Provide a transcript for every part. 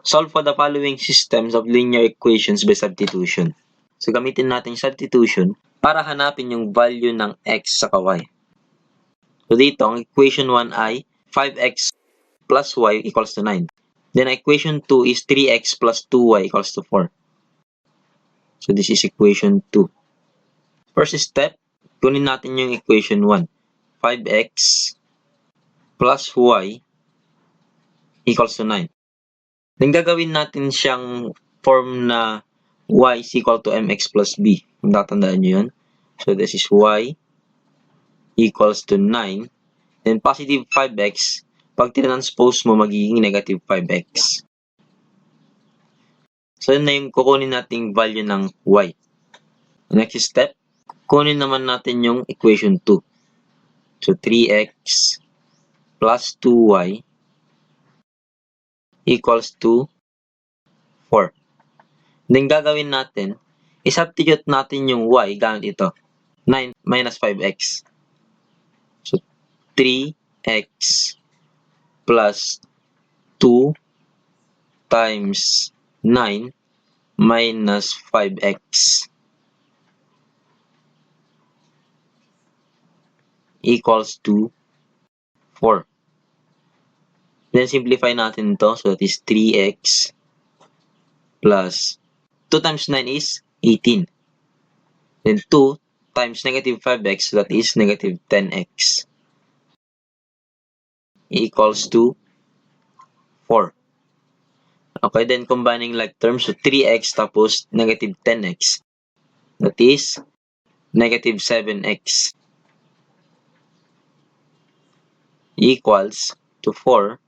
Solve for the following systems of linear equations by substitution. So, gamitin natin substitution para hanapin yung value ng x sa y. So, dito, ang equation 1 ay 5x plus y equals to 9. Then, equation 2 is 3x plus 2y equals to 4. So, this is equation 2. First step, kunin natin yung equation 1. 5x plus y equals to 9. Then, gagawin natin siyang form na y is equal to mx plus b. Kung tatandaan nyo yun. So, this is y equals to 9. Then, positive 5x. Pag tinranspose mo, magiging negative 5x. So, yun na yung kukunin nating value ng y. Next step, kunin naman natin yung equation 2. So, 3x plus 2y equals to 4. Then, gagawin natin, isubstitute natin yung y gamit ito. 9 minus 5x. So, 3x plus 2 times 9 minus 5x equals to 4. Then, simplify natin ito. So, that is 3x plus 2 times 9 is 18. Then 2 times negative 5x, that is negative 10x equals to 4. Okay, then combining like terms, so 3x tapos negative 10x, that is negative 7x equals to 4.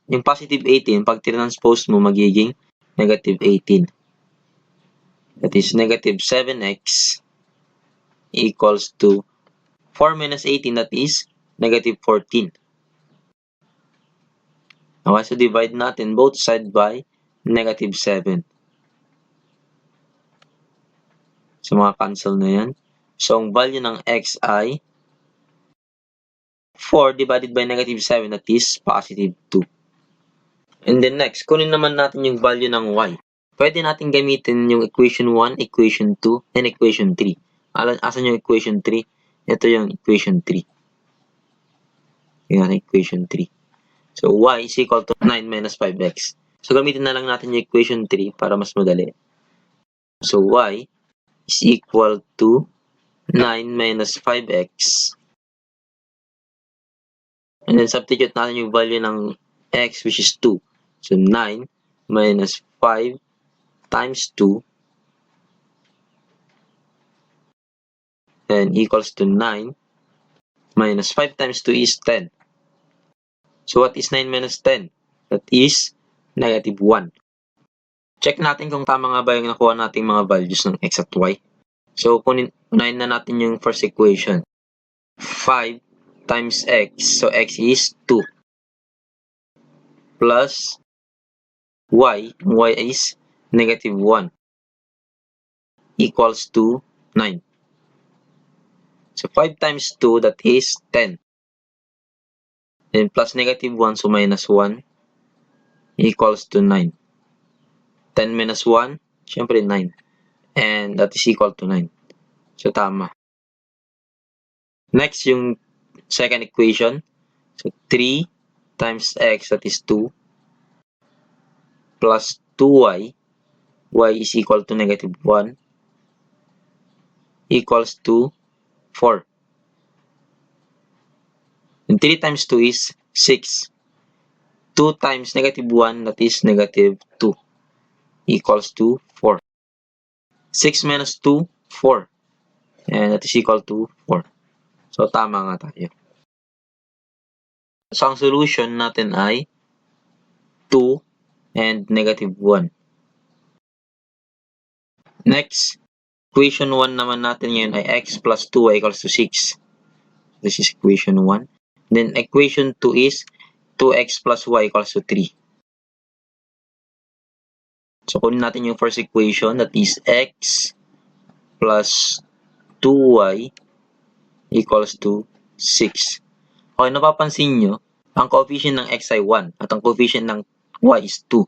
Yung positive 18, pag transpose mo, magiging negative 18. That is negative 7x equals to 4 minus 18, that is negative 14. Okay, so divide natin both sides by negative 7. So, cancel na yan. So, ang value ng x ay 4 divided by negative 7, that is positive 2. And then next, kunin naman natin yung value ng y. Pwede natin gamitin yung equation 1, equation 2, and equation 3. Asan yung equation 3? Ito yung equation 3. Yan, equation 3. So, y is equal to 9 minus 5x. So, gamitin na lang natin yung equation 3 para mas madali. So, y is equal to 9 minus 5x. And then, substitute natin yung value ng x, which is 2. So, 9 minus 5 times 2 then equals to 9 minus 5 times 2 is 10. So, what is 9 minus 10? That is negative 1. Check natin kung tama nga ba yung nakuha nating mga values ng x at y. So, unahin na natin yung first equation. 5 times x. So, x is 2. Plus y. Y is negative 1. Equals to 9. So, 5 times 2, that is 10. Then, plus negative 1, so minus 1, equals to 9. 10 minus 1, syempre 9. And that is equal to 9. So, tama. Next, yung second equation. So, 3 times x, that is 2, plus 2y. Y is equal to negative 1, equals to 4. And 3 times 2 is 6. 2 times negative 1, that is negative 2, equals to 4. 6 minus 2, 4. And that is equal to 4. So, tama nga tayo. So, ang solution natin ay 2 and negative 1. Next, equation 1 naman natin ngayon ay x plus 2y equals to 6. This is equation 1. Then, equation 2 is 2x plus y equals to 3. So, kunin natin yung first equation, that is x plus 2y equals to 6. Okay, napapansin nyo, ang coefficient ng x ay 1 at ang coefficient ng y is 2.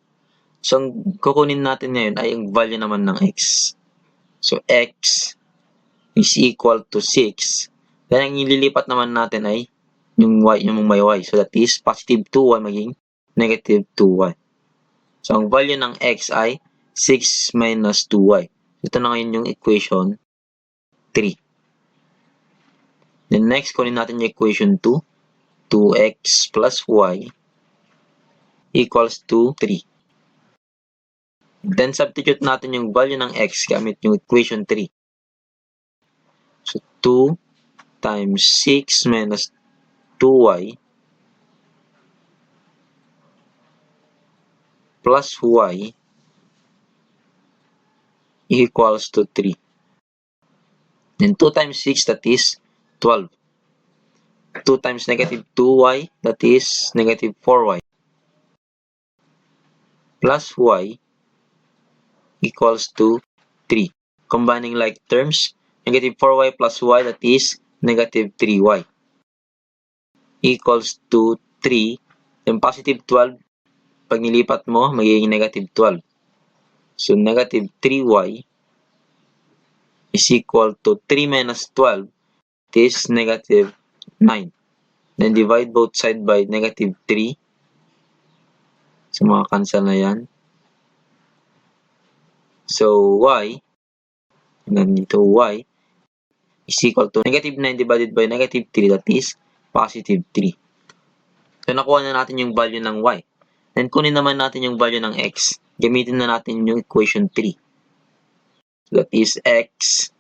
So, ang kukunin natin ngayon ay ang value naman ng x. So, x is equal to 6. Then, ang ililipat naman natin ay yung y, yung may y. So, that is positive 2y maging negative 2y. So, ang value ng x ay 6 minus 2y. Ito na ngayon yung equation 3. Then, next, kunin natin yung equation 2. 2x plus y equals to 3. Then, substitute natin yung value ng x gamit yung equation 3. So, 2 times 6 minus 2y plus y equals to 3. Then 2 times 6, that is 12. 2 times negative 2y, that is negative 4y. Plus y equals to 3. Combining like terms, negative 4y plus y, that is negative 3y. Equals to 3. Then positive 12, pag nilipat mo, magiging negative 12. So, negative 3y is equal to 3 minus 12, it is negative 9. Then, divide both sides by negative 3. So, makakancel na yan. So, y, nandito y, is equal to negative 9 divided by negative 3, that is positive 3. So, nakuha na natin yung value ng y. Then, kunin naman natin yung value ng x. Gamitin na natin yung equation 3. So, that is x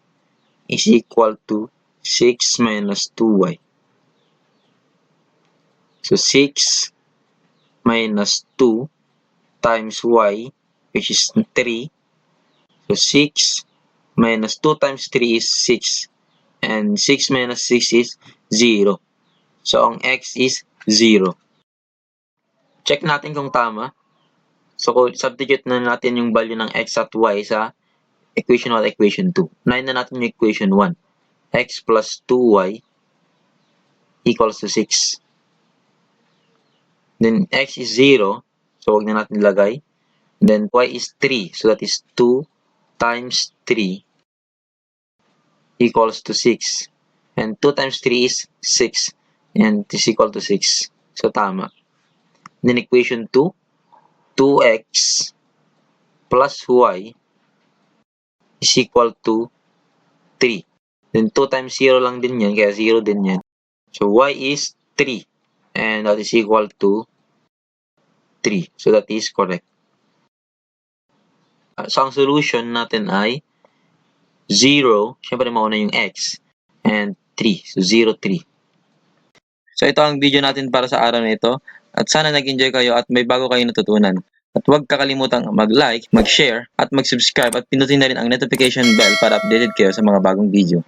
is equal to 6 minus 2y. So, 6 minus 2 times y, which is 3. So, 6 minus 2 times 3 is 6. And 6 minus 6 is 0. So, ang x is 0. Check natin kung tama. So, substitute na natin yung value ng x at y sa equation 1 at equation 2. Unahin na natin yung equation 1. X plus 2y equals to 6. Then, x is 0. So, wag na natin ilagay. Then, y is 3. So, that is 2 times 3 equals to 6. And 2 times 3 is 6. And it is equal to 6. So, tama. Then, equation 2. 2x plus y is equal to 3. Then, 2 times 0 lang din yan. Kaya 0 din yan. So, y is 3. And that is equal to 3. So, that is correct. So, ang solution natin ay 0. Siyempre, mauna yung x. And 3. So, 0, 3. So, ito ang video natin para sa araw na ito. At sana nag-enjoy kayo at may bago kayo natutunan. At huwag kakalimutang mag-like, mag-share, at mag-subscribe at pinutin na rin ang notification bell para updated kayo sa mga bagong video.